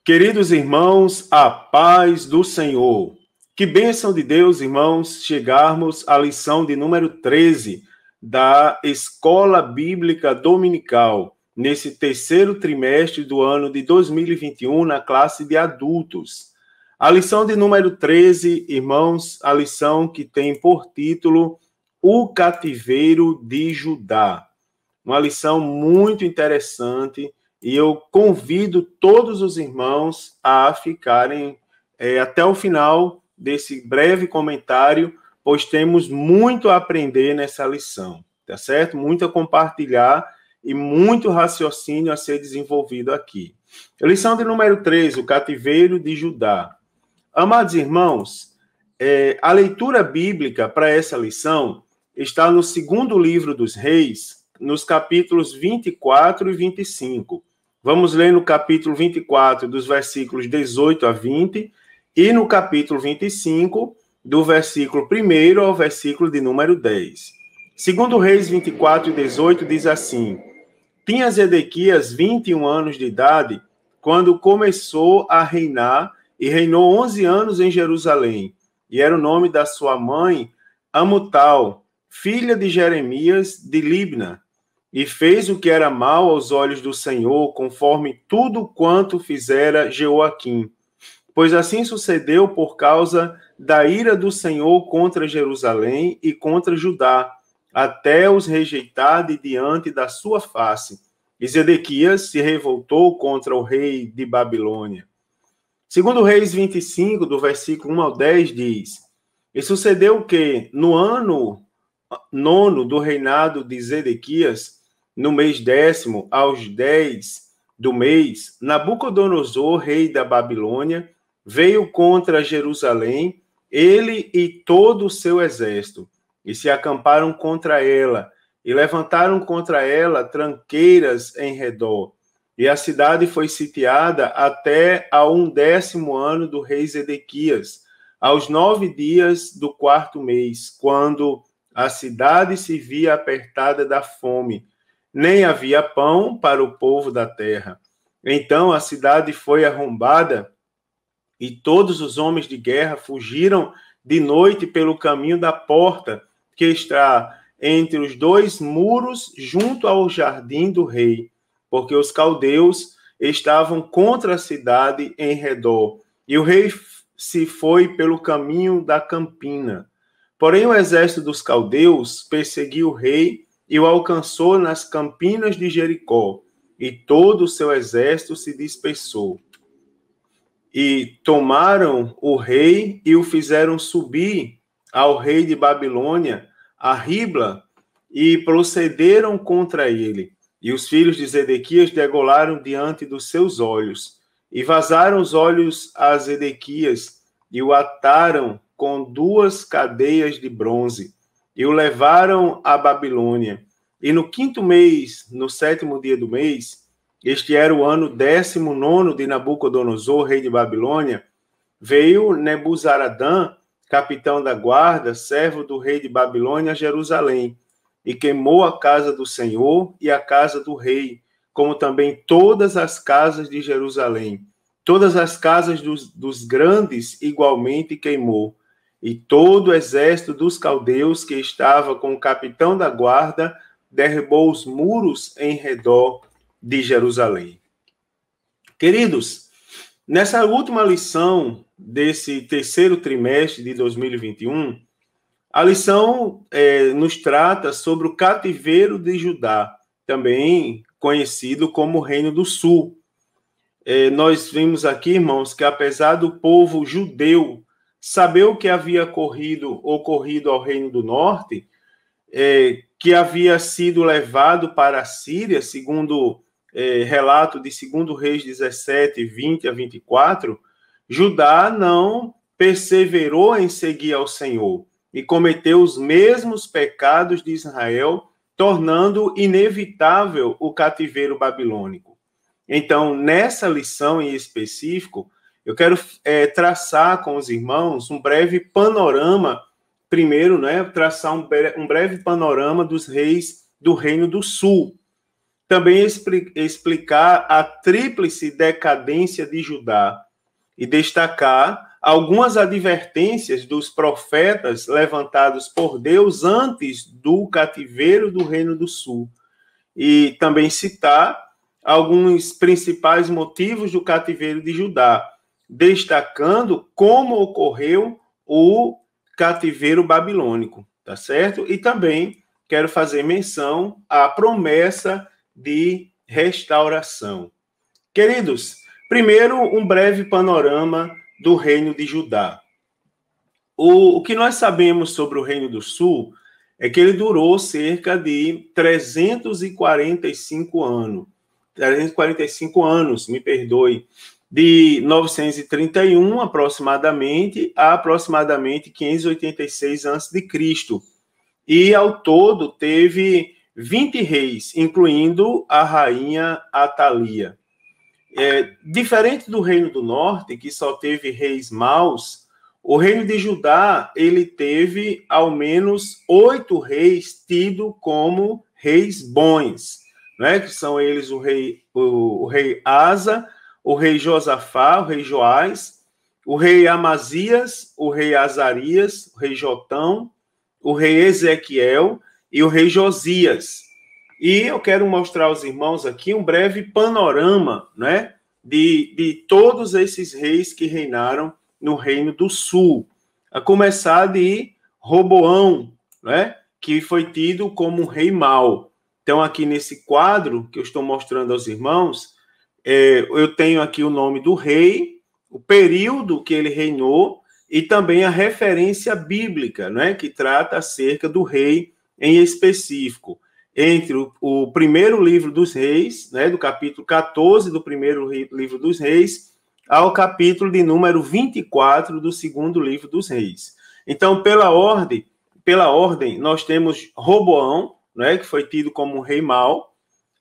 Queridos irmãos, a paz do Senhor. Que bênção de Deus, irmãos, chegarmos à lição de número 13 da Escola Bíblica Dominical, nesse terceiro trimestre do ano de 2021, na classe de adultos. A lição de número 13, irmãos, a lição que tem por título O Cativeiro de Judá. Uma lição muito interessante. E eu convido todos os irmãos a ficarem até o final desse breve comentário, pois temos muito a aprender nessa lição, tá certo? Muito a compartilhar e muito raciocínio a ser desenvolvido aqui. Lição de número 13, o cativeiro de Judá. Amados irmãos, a leitura bíblica para essa lição está no segundo livro dos Reis, nos capítulos 24 e 25. Vamos ler no capítulo 24, dos versículos 18 a 20, e no capítulo 25, do versículo 1 ao versículo de número 10. Segundo Reis 24 e 18, diz assim: Tinha Zedequias 21 anos de idade, quando começou a reinar, e reinou 11 anos em Jerusalém. E era o nome da sua mãe, Amutal, filha de Jeremias de Libna. E fez o que era mal aos olhos do Senhor, conforme tudo quanto fizera Jeoaquim. Pois assim sucedeu por causa da ira do Senhor contra Jerusalém e contra Judá, até os rejeitar de diante da sua face. E Zedequias se revoltou contra o rei de Babilônia. Segundo Reis 25, do versículo 1 ao 10, diz: E sucedeu que, no ano 9 do reinado de Zedequias, no mês 10º, aos 10 do mês, Nabucodonosor, rei da Babilônia, veio contra Jerusalém, ele e todo o seu exército, e se acamparam contra ela, e levantaram contra ela tranqueiras em redor. E a cidade foi sitiada até ao 11º ano do rei Zedequias, aos 9 dias do 4º mês, quando a cidade se via apertada da fome, nem havia pão para o povo da terra. Então a cidade foi arrombada e todos os homens de guerra fugiram de noite pelo caminho da porta que está entre os dois muros junto ao jardim do rei, porque os caldeus estavam contra a cidade em redor. E o rei se foi pelo caminho da campina. Porém o exército dos caldeus perseguiu o rei e o alcançou nas campinas de Jericó, e todo o seu exército se dispersou. E tomaram o rei e o fizeram subir ao rei de Babilônia, a Ribla, e procederam contra ele. E os filhos de Zedequias degolaram diante dos seus olhos, e vazaram os olhos a Zedequias, e o ataram com 2 cadeias de bronze, e o levaram à Babilônia. E no 5º mês, no 7º dia do mês, este era o ano 19º de Nabucodonosor, rei de Babilônia, veio Nebuzaradã, capitão da guarda, servo do rei de Babilônia, a Jerusalém, e queimou a casa do Senhor e a casa do rei, como também todas as casas de Jerusalém. Todas as casas dos grandes igualmente queimou. E todo o exército dos caldeus que estava com o capitão da guarda derribou os muros em redor de Jerusalém. Queridos, nessa última lição desse terceiro trimestre de 2021, a lição nos trata sobre o cativeiro de Judá, também conhecido como Reino do Sul. Nós vimos aqui, irmãos, que apesar do povo judeu saber o que havia ocorrido ao Reino do Norte, que havia sido levado para a Síria, segundo relato de 2 Reis 17, 20 a 24, Judá não perseverou em seguir ao Senhor e cometeu os mesmos pecados de Israel, tornando inevitável o cativeiro babilônico. Então, nessa lição em específico, eu quero traçar com os irmãos um breve panorama, primeiro, traçar um breve panorama dos reis do Reino do Sul. também explicar a tríplice decadência de Judá e destacar algumas advertências dos profetas levantados por Deus antes do cativeiro do Reino do Sul. E também citar alguns principais motivos do cativeiro de Judá, destacando como ocorreu o cativeiro babilônico, tá certo? E também quero fazer menção à promessa de restauração. Queridos, primeiro um breve panorama do Reino de Judá. O que nós sabemos sobre o Reino do Sul é que ele durou cerca de 345 anos, me perdoe, de 931 aproximadamente a aproximadamente 586 a.C. E ao todo teve 20 reis, incluindo a rainha Atalia. Diferente do Reino do Norte, que só teve reis maus, o Reino de Judá ele teve ao menos 8 reis tidos como reis bons, né? Que são eles o rei Asa, o rei Josafá, o rei Joás, o rei Amazias, o rei Azarias, o rei Jotão, o rei Ezequiel e o rei Josias. E eu quero mostrar aos irmãos aqui um breve panorama, né, de todos esses reis que reinaram no Reino do Sul, a começar de Roboão, né, que foi tido como um rei mau. Então, aqui nesse quadro que eu estou mostrando aos irmãos, eu tenho aqui o nome do rei, o período que ele reinou e também a referência bíblica, né, que trata acerca do rei em específico. Entre o primeiro livro dos reis, né, do capítulo 14 do primeiro livro dos reis, ao capítulo de número 24 do segundo livro dos reis. Então, pela ordem, nós temos Roboão, né, que foi tido como um rei mau,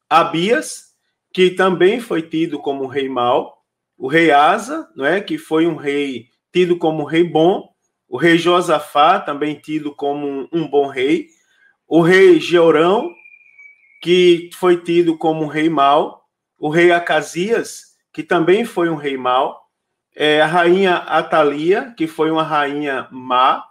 Abias, que também foi tido como um rei mau, o rei Asa, né, que foi um rei tido como um rei bom, o rei Josafá, também tido como um bom rei, o rei Jeorão, que foi tido como um rei mau, o rei Acasias, que também foi um rei mau, a rainha Atalia, que foi uma rainha má,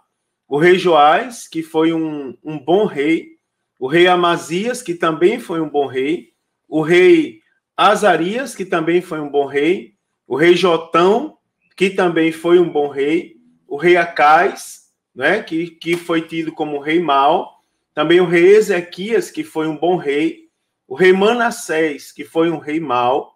o rei Joás, que foi um bom rei, o rei Amazias, que também foi um bom rei, o rei Azarias, que também foi um bom rei, o rei Jotão, que também foi um bom rei, o rei Acais, né, que foi tido como rei mau, também o rei Ezequias, que foi um bom rei, o rei Manassés, que foi um rei mau,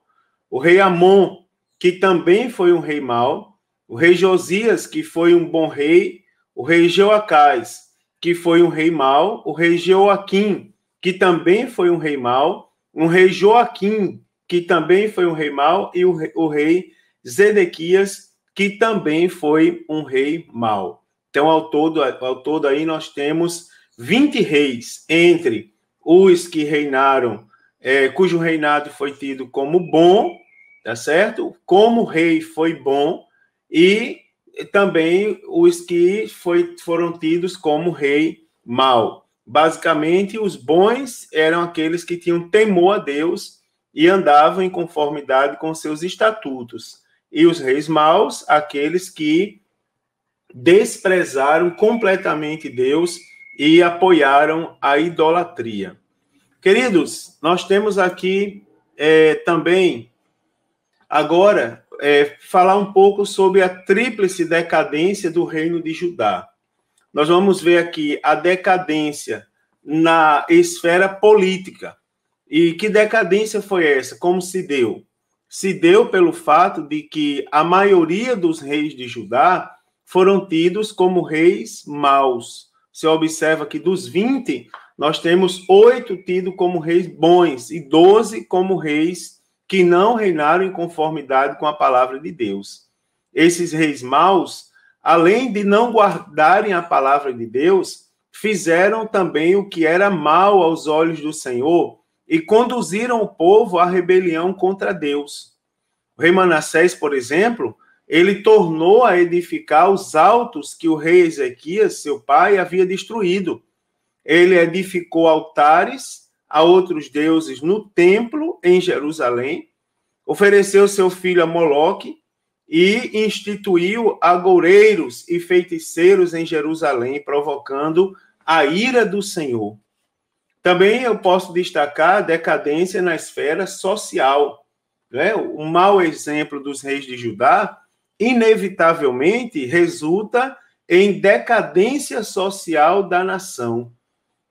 o rei Amon, que também foi um rei mau, o rei Josias, que foi um bom rei, o rei Jeoacás, que foi um rei mau, o rei Jeoaquim, que também foi um rei mau, um rei Joaquim, que também foi um rei mau, e o rei Zedequias, que também foi um rei mau. Então, ao todo aí nós temos 20 reis, entre os que reinaram, cujo reinado foi tido como bom, tá certo? Como rei foi bom, e também os que foram tidos como rei mau. Basicamente, os bons eram aqueles que tinham temor a Deus e andavam em conformidade com seus estatutos. E os reis maus, aqueles que desprezaram completamente Deus e apoiaram a idolatria. Queridos, nós temos aqui também, agora, falar um pouco sobre a tríplice decadência do Reino de Judá. Nós vamos ver aqui a decadência na esfera política. E que decadência foi essa? Como se deu? Se deu pelo fato de que a maioria dos reis de Judá foram tidos como reis maus. Você observa que dos 20, nós temos 8 tidos como reis bons e 12 como reis que não reinaram em conformidade com a palavra de Deus. Esses reis maus, além de não guardarem a palavra de Deus, fizeram também o que era mal aos olhos do Senhor e conduziram o povo à rebelião contra Deus. O rei Manassés, por exemplo, ele tornou a edificar os altos que o rei Ezequias, seu pai, havia destruído. Ele edificou altares a outros deuses no templo em Jerusalém, ofereceu seu filho a Moloque e instituiu agoureiros e feiticeiros em Jerusalém, provocando a ira do Senhor. Também eu posso destacar a decadência na esfera social, né? O mau exemplo dos reis de Judá, inevitavelmente, resulta em decadência social da nação.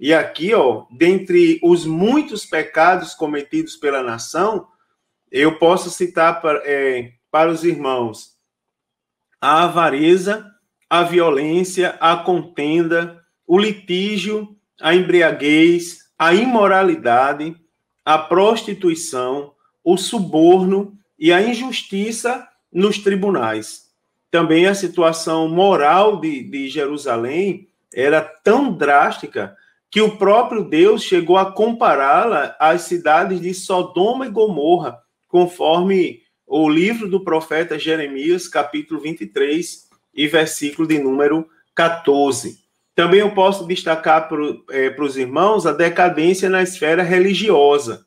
E aqui, dentre os muitos pecados cometidos pela nação, eu posso citar para os irmãos a avareza, a violência, a contenda, o litígio, a embriaguez, a imoralidade, a prostituição, o suborno e a injustiça nos tribunais. Também a situação moral de Jerusalém era tão drástica que o próprio Deus chegou a compará-la às cidades de Sodoma e Gomorra, conforme o livro do profeta Jeremias, capítulo 23, e versículo de número 14. Também eu posso destacar para os irmãos a decadência na esfera religiosa.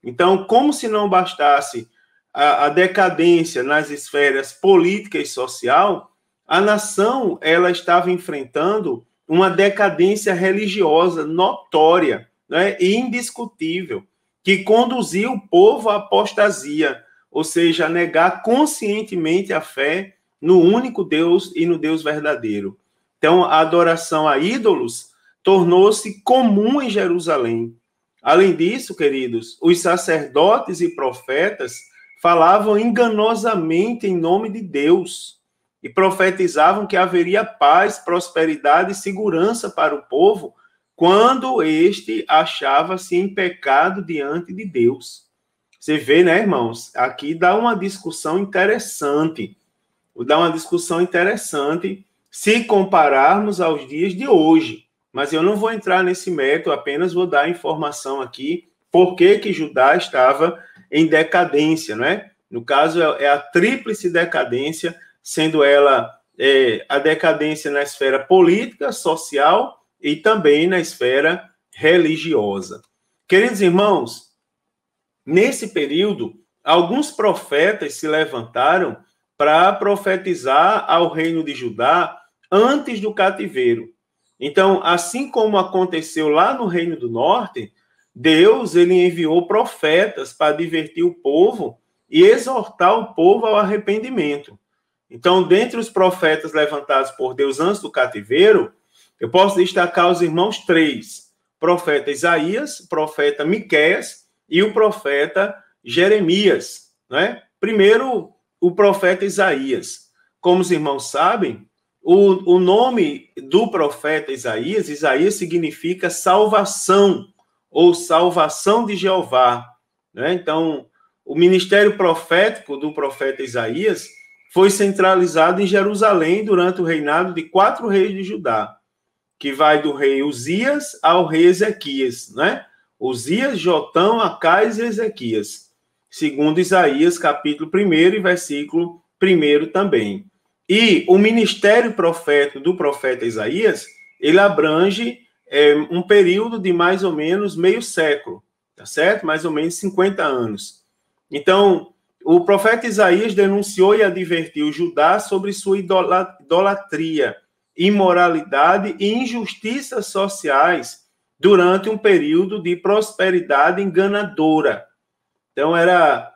Então, como se não bastasse a decadência nas esferas política e social, a nação ela estava enfrentando uma decadência religiosa notória, né, e indiscutível, que conduziu o povo à apostasia, ou seja, a negar conscientemente a fé no único Deus e no Deus verdadeiro. Então, a adoração a ídolos tornou-se comum em Jerusalém. Além disso, queridos, os sacerdotes e profetas falavam enganosamente em nome de Deus e profetizavam que haveria paz, prosperidade e segurança para o povo quando este achava-se em pecado diante de Deus. Você vê, né, irmãos? Aqui dá uma discussão interessante. Se compararmos aos dias de hoje. Mas eu não vou entrar nesse mérito, apenas vou dar informação aqui por que Judá estava em decadência, não é? No caso, é a tríplice decadência, sendo ela a decadência na esfera política, social e também na esfera religiosa. Queridos irmãos, nesse período, alguns profetas se levantaram para profetizar ao reino de Judá antes do cativeiro. Então, assim como aconteceu lá no Reino do Norte, Deus ele enviou profetas para advertir o povo e exortar o povo ao arrependimento. Então, dentre os profetas levantados por Deus antes do cativeiro, eu posso destacar os irmãos 3, profeta Isaías, profeta Miqueias e o profeta Jeremias, né? Primeiro, o profeta Isaías. Como os irmãos sabem, o nome do profeta Isaías significa salvação, ou salvação de Jeová, né? Então, o ministério profético do profeta Isaías foi centralizado em Jerusalém durante o reinado de 4 reis de Judá, que vai do rei Uzias ao rei Ezequias, né? Uzias, Jotão, Acais e Ezequias, segundo Isaías, capítulo 1 e versículo 1 também. E o ministério profético do profeta Isaías, ele abrange um período de mais ou menos meio século, tá certo? Mais ou menos 50 anos. Então, o profeta Isaías denunciou e advertiu Judá sobre sua idolatria, imoralidade e injustiças sociais durante um período de prosperidade enganadora. Então, a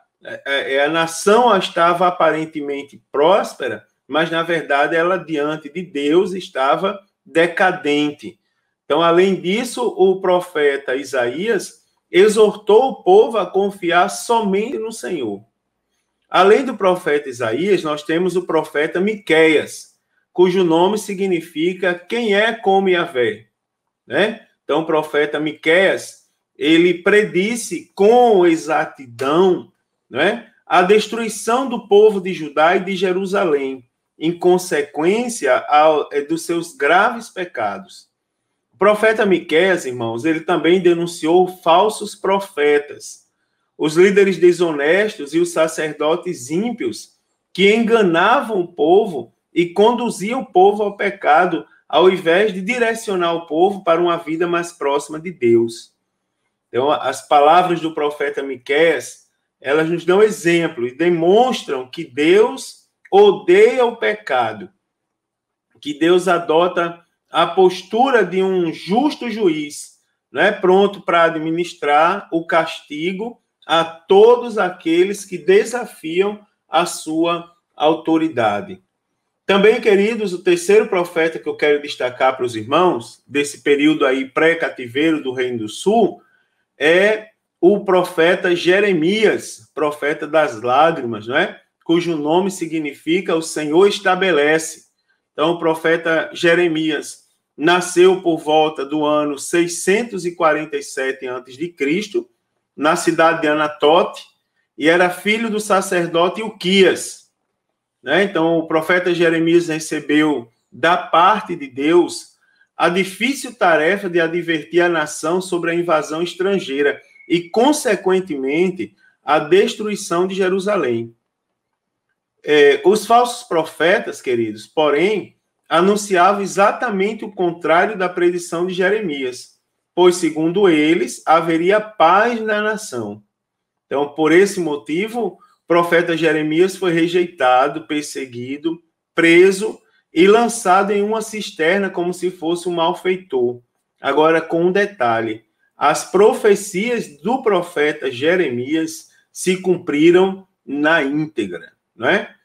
nação estava aparentemente próspera, mas, na verdade, ela, diante de Deus, estava decadente. Então, além disso, o profeta Isaías exortou o povo a confiar somente no Senhor. Além do profeta Isaías, nós temos o profeta Miqueias, cujo nome significa quem é como Yahvé, né? Então, o profeta Miqueias, ele predisse com exatidão, né, a destruição do povo de Judá e de Jerusalém, em consequência dos seus graves pecados. O profeta Miqueias, irmãos, ele também denunciou falsos profetas, os líderes desonestos e os sacerdotes ímpios que enganavam o povo e conduziam o povo ao pecado, ao invés de direcionar o povo para uma vida mais próxima de Deus. Então, as palavras do profeta Miqueias, elas nos dão exemplo e demonstram que Deus odeia o pecado, que Deus adota a postura de um justo juiz, né, pronto para administrar o castigo a todos aqueles que desafiam a sua autoridade. Também, queridos, o terceiro profeta que eu quero destacar para os irmãos, desse período aí pré-cativeiro do Reino do Sul, é o profeta Jeremias, profeta das lágrimas, não é? Cujo nome significa o Senhor estabelece. Então, o profeta Jeremias nasceu por volta do ano 647 a.C., na cidade de Anatote, e era filho do sacerdote Ilquias, né? Então, o profeta Jeremias recebeu da parte de Deus a difícil tarefa de advertir a nação sobre a invasão estrangeira e, consequentemente, a destruição de Jerusalém. Os falsos profetas, queridos, porém, anunciavam exatamente o contrário da predição de Jeremias, pois, segundo eles, haveria paz na nação. Então, por esse motivo, o profeta Jeremias foi rejeitado, perseguido, preso e lançado em uma cisterna como se fosse um malfeitor. Agora, com um detalhe, as profecias do profeta Jeremias se cumpriram na íntegra, não é?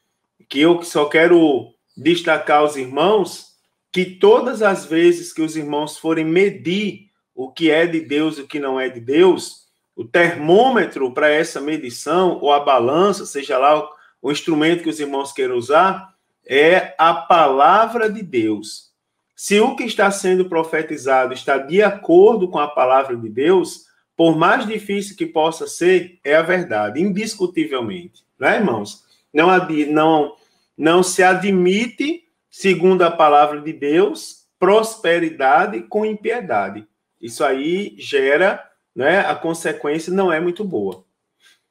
Que eu só quero destacar aos irmãos que todas as vezes que os irmãos forem medir o que é de Deus e o que não é de Deus, o termômetro para essa medição, ou a balança, seja lá o instrumento que os irmãos queiram usar, é a palavra de Deus. Se o que está sendo profetizado está de acordo com a palavra de Deus, por mais difícil que possa ser, é a verdade, indiscutivelmente. Não é, irmãos? Não se admite, segundo a palavra de Deus, prosperidade com impiedade. Isso aí gera, né, a consequência não é muito boa.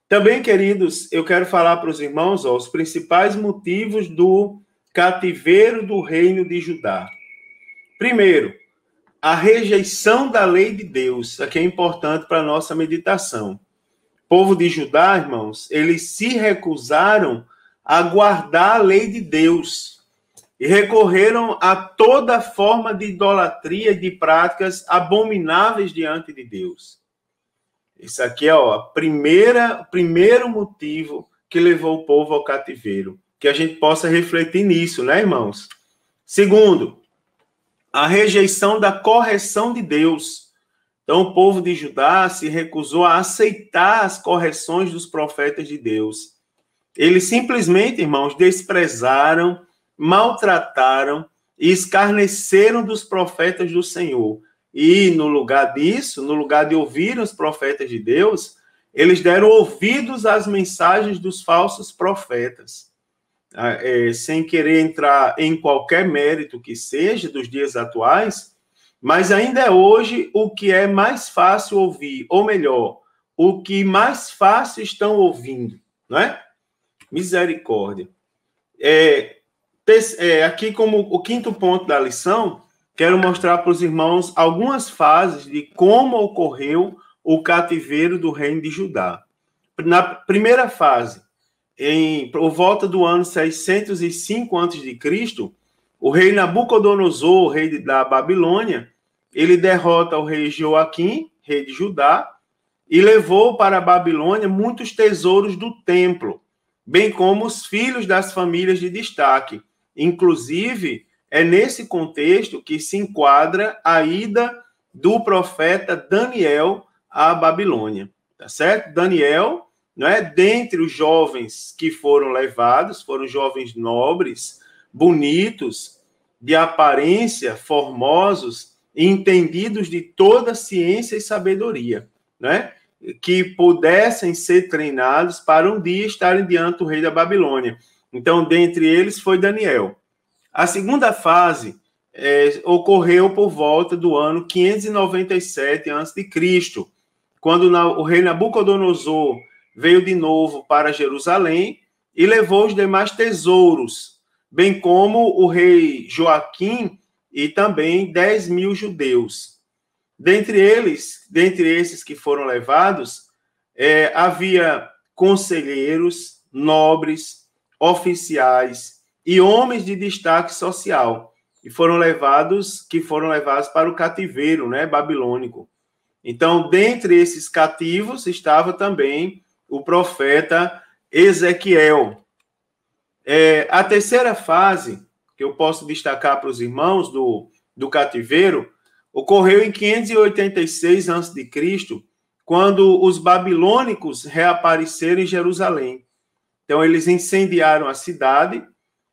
Também, queridos, eu quero falar para os irmãos os principais motivos do cativeiro do reino de Judá. Primeiro, a rejeição da lei de Deus. Isso aqui é importante para a nossa meditação. O povo de Judá, irmãos, eles se recusaram a guardar a lei de Deus e recorreram a toda forma de idolatria e de práticas abomináveis diante de Deus. Isso aqui é o primeiro motivo que levou o povo ao cativeiro. Que a gente possa refletir nisso, né, irmãos? Segundo, a rejeição da correção de Deus. Então, o povo de Judá se recusou a aceitar as correções dos profetas de Deus. Eles simplesmente, irmãos, desprezaram, maltrataram e escarneceram dos profetas do Senhor. E, no lugar disso, no lugar de ouvir os profetas de Deus, eles deram ouvidos às mensagens dos falsos profetas. Sem querer entrar em qualquer mérito que seja dos dias atuais, mas ainda é hoje o que é mais fácil ouvir, ou melhor, o que mais fácil estão ouvindo, não é? Misericórdia. Aqui, como o quinto ponto da lição, quero mostrar para os irmãos algumas fases de como ocorreu o cativeiro do reino de Judá. Na primeira fase, por volta do ano 605 a.C., o rei Nabucodonosor, o rei da Babilônia, ele derrota o rei Joaquim, rei de Judá, e levou para a Babilônia muitos tesouros do templo, bem como os filhos das famílias de destaque. Inclusive, é nesse contexto que se enquadra a ida do profeta Daniel à Babilônia, tá certo? Daniel, não é? Dentre os jovens que foram levados, foram jovens nobres, bonitos, de aparência, formosos, e entendidos de toda ciência e sabedoria, né? Que pudessem ser treinados para um dia estarem diante do rei da Babilônia. Então, dentre eles foi Daniel. A segunda fase ocorreu por volta do ano 597 a.C., quando o rei Nabucodonosor veio de novo para Jerusalém e levou os demais tesouros, bem como o rei Joaquim e também 10.000 judeus. Dentre esses que foram levados, havia conselheiros, nobres, oficiais e homens de destaque social, que foram levados para o cativeiro, né, babilônico. Então, dentre esses cativos estava também o profeta Ezequiel. A terceira fase, que eu posso destacar para os irmãos do cativeiro, ocorreu em 586 a.C., quando os babilônicos reapareceram em Jerusalém. Então, eles incendiaram a cidade,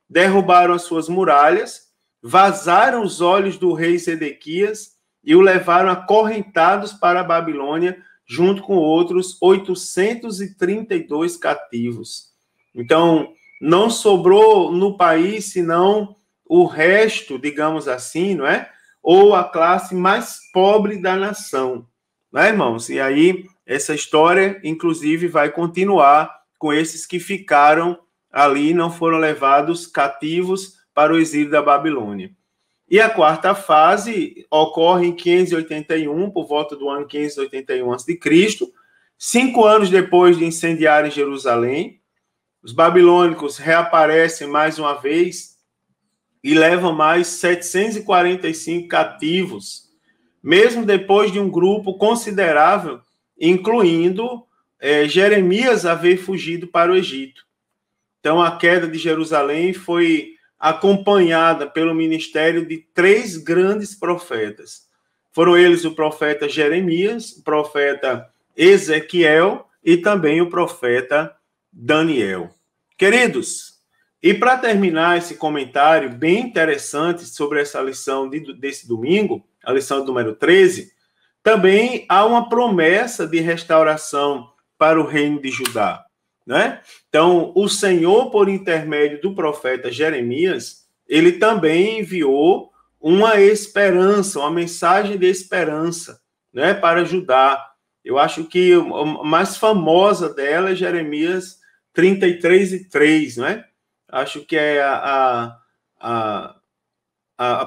derrubaram as suas muralhas, vazaram os olhos do rei Zedequias e o levaram acorrentados para a Babilônia, junto com outros 832 cativos. Então, não sobrou no país senão o resto, digamos assim, não é? Ou a classe mais pobre da nação, não é, irmãos? E aí, essa história, inclusive, vai continuar com esses que ficaram ali, não foram levados cativos para o exílio da Babilônia. E a quarta fase ocorre em 581, por volta do ano 581 a.C., 5 anos depois de incendiarem Jerusalém. Os babilônicos reaparecem mais uma vez e levam mais 745 cativos, mesmo depois de um grupo considerável, incluindo Jeremias, haver fugido para o Egito. Então, a queda de Jerusalém foi acompanhada pelo ministério de 3 grandes profetas. Foram eles o profeta Jeremias, o profeta Ezequiel e também o profeta Daniel. Queridos, e para terminar esse comentário bem interessante sobre essa lição desse domingo, a lição número 13, também há uma promessa de restauração para o reino de Judá, né? Então, o Senhor, por intermédio do profeta Jeremias, ele também enviou uma esperança, uma mensagem de esperança, né, para Judá. Eu acho que a mais famosa dela é Jeremias 33:3, né? Acho que é a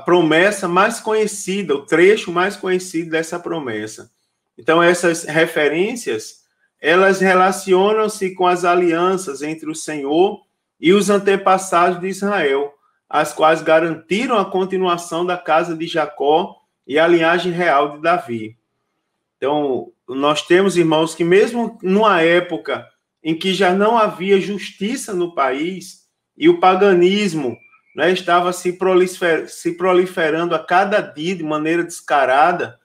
promessa mais conhecida, o trecho mais conhecido dessa promessa. Então, essas referências, elas relacionam-se com as alianças entre o Senhor e os antepassados de Israel, as quais garantiram a continuação da casa de Jacó e a linhagem real de Davi. Então, nós temos, irmãos, que mesmo numa época em que já não havia justiça no país e o paganismo, né, estava se proliferando a cada dia de maneira descarada,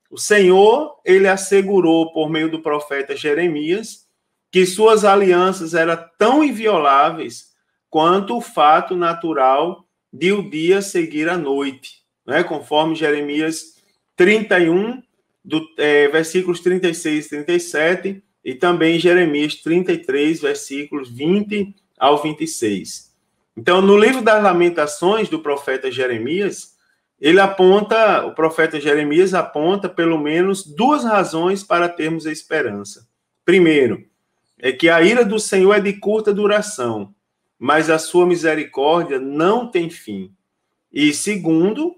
o Senhor, ele assegurou por meio do profeta Jeremias que suas alianças eram tão invioláveis quanto o fato natural de o dia seguir a noite, né? Conforme Jeremias 31, versículos 36 e 37, e também Jeremias 33, versículos 20 ao 26. Então, no livro das Lamentações do profeta Jeremias, o profeta Jeremias aponta pelo menos 2 razões para termos a esperança. Primeiro, é que a ira do Senhor é de curta duração, mas a sua misericórdia não tem fim. E segundo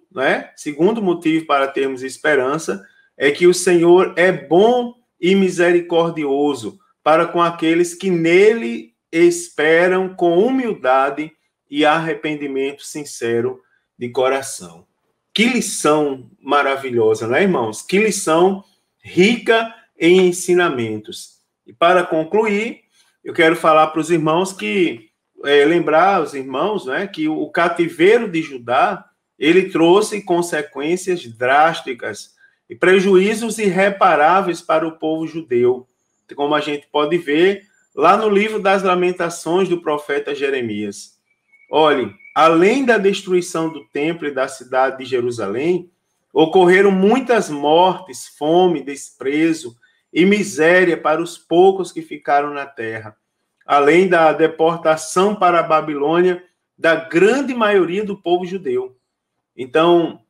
motivo para termos esperança, é que o Senhor é bom e misericordioso para com aqueles que nele esperam com humildade e arrependimento sincero de coração. Que lição maravilhosa, né, irmãos? Que lição rica em ensinamentos. E para concluir, eu quero falar para os irmãos lembrar os irmãos, né, que o cativeiro de Judá, ele trouxe consequências drásticas e prejuízos irreparáveis para o povo judeu, como a gente pode ver lá no livro das Lamentações do profeta Jeremias. Olhe, além da destruição do templo e da cidade de Jerusalém, ocorreram muitas mortes, fome, desprezo e miséria para os poucos que ficaram na terra, além da deportação para a Babilônia da grande maioria do povo judeu. Então,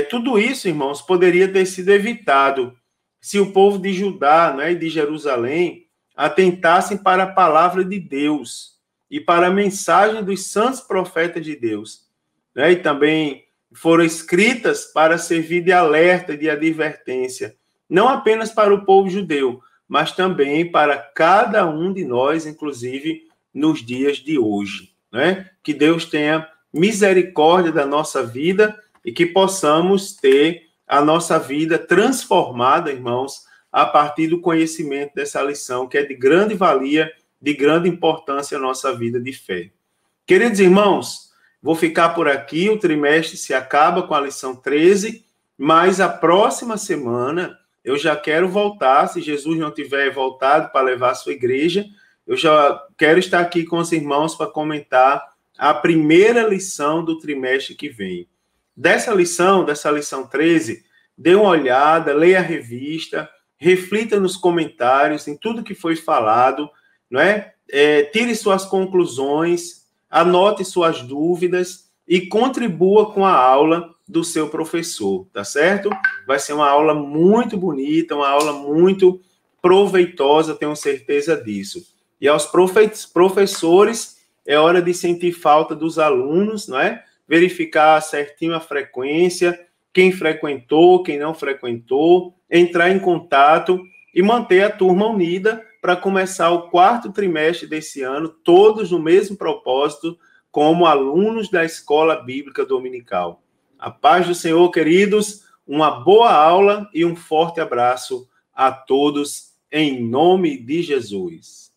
tudo isso, irmãos, poderia ter sido evitado se o povo de Judá, né, e de Jerusalém atentassem para a palavra de Deus e para a mensagem dos santos profetas de Deus, né? E também foram escritas para servir de alerta, de advertência, não apenas para o povo judeu, mas também para cada um de nós, inclusive nos dias de hoje, né? Que Deus tenha misericórdia da nossa vida e que possamos ter a nossa vida transformada, irmãos, a partir do conhecimento dessa lição, que é de grande valia, de grande importância à nossa vida de fé. Queridos irmãos, vou ficar por aqui, o trimestre se acaba com a lição 13, mas a próxima semana eu já quero voltar, se Jesus não tiver voltado para levar a sua igreja, eu já quero estar aqui com os irmãos para comentar a primeira lição do trimestre que vem. Dessa lição 13, dê uma olhada, leia a revista, reflita nos comentários, em tudo que foi falado, não é? Tire suas conclusões, anote suas dúvidas e contribua com a aula do seu professor, tá certo? Vai ser uma aula muito bonita, uma aula muito proveitosa, tenho certeza disso. E aos professores, é hora de sentir falta dos alunos, não é? Verificar certinho a frequência, quem frequentou, quem não frequentou, entrar em contato e manter a turma unida para começar o 4º trimestre desse ano, todos no mesmo propósito, como alunos da Escola Bíblica Dominical. A paz do Senhor, queridos, uma boa aula e um forte abraço a todos, em nome de Jesus.